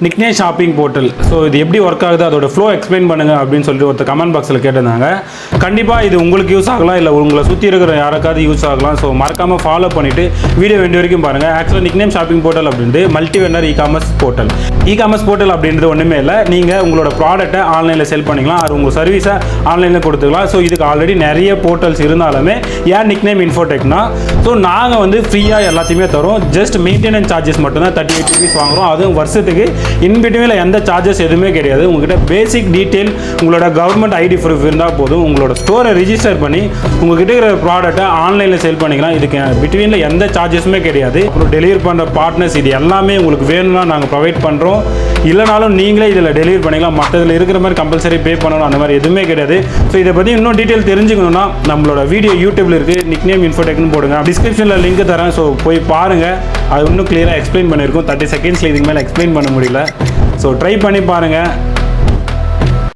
Nickname shopping portal. So இது எப்படி work ஆகுது, அதோட ஃப்ளோ எக்ஸ்பிளைன் பண்ணுங்க அப்படின்னு சொல்லிட்டு ஒருத்தர் கமெண்ட் பாக்ஸில் கேட்டிருந்தாங்க. கண்டிப்பாக இது உங்களுக்கு யூஸ் ஆகலாம், இல்லை உங்களை சுற்றி இருக்கிற யாருக்காவது யூஸ் ஆகலாம். ஸோ மறக்காமல் ஃபாலோ பண்ணிவிட்டு வீடியோ வேண்டிய வரைக்கும் பாருங்கள். ஆக்சுவலாக நிக்னேம் ஷாப்பிங் போர்ட்டல் அப்படின்ட்டு multi vendor e-commerce portal. E-commerce portal அப்படின்றது ஒன்றுமே இல்லை, நீங்கள் உங்களோட ப்ராடக்ட்டை ஆன்லைனில் செல் பண்ணிக்கலாம், அது உங்கள் சர்வீஸை ஆன்லைனில் கொடுத்துக்கலாம். ஸோ இதுக்கு ஆல்ரெடி நிறைய போர்ட்டல்ஸ் இருந்தாலுமே ஏன் நிக்னேம் இன்ஃபோடெக்னா, ஸோ நாங்கள் வந்து ஃப்ரீயாக எல்லாத்தையுமே தரோம். ஜஸ்ட் மெயின்டெனன்ஸ் சார்ஜஸ் மட்டும்தான் 38 rupees வாங்குகிறோம். அதுவும் வருஷத்துக்கு இன்பிட்வீனில் எந்த சார்ஜஸ் எதுவுமே கிடையாது. உங்கள்கிட்ட பேசிக் டீட்டெயில் உங்களோட கவர்மெண்ட் ஐடி ப்ரூஃப் இருந்தால் போதும். உங்களோட ஸ்டோரை ரிஜிஸ்டர் பண்ணி உங்கள்கிட்ட இருக்கிற ப்ராடக்ட்டை ஆன்லைனில் செல் பண்ணிக்கலாம். இதுக்கு பிட்வீனில் எந்த சார்ஜஸுமே கிடையாது. அப்புறம் டெலிவரி பண்ணுற பார்ட்னர்ஸ் இது எல்லாமே உங்களுக்கு வேணும்னா நாங்கள் ப்ரொவைட் பண்ணுறோம். இல்லைனாலும் நீங்களே இதில் டெலிவரி பண்ணிக்கலாம். மற்றதில் இருக்கிற மாதிரி கம்பல்சரி பே பண்ணணும் அந்த மாதிரி எதுவுமே கிடையாது. ஸோ இதை பற்றி இன்னும் டீட்டெயில் தெரிஞ்சுக்கணும்னா நம்மளோட வீடியோ யூடியூப்ல இருக்குது, நிக்னேம் இன்ஃபோடெக்னு போடுங்க. டிஸ்கிரிப்ஷனில் லிங்க் தரேன். ஸோ போய் பாருங்கள், அது இன்னும் கிளியராக எக்ஸ்பிளைன் பண்ணியிருக்கோம். 30 seconds இதுக்கு மேலே எக்ஸ்பிளைன் பண்ண முடியல. ஸோ ட்ரை பண்ணி பாருங்கள்.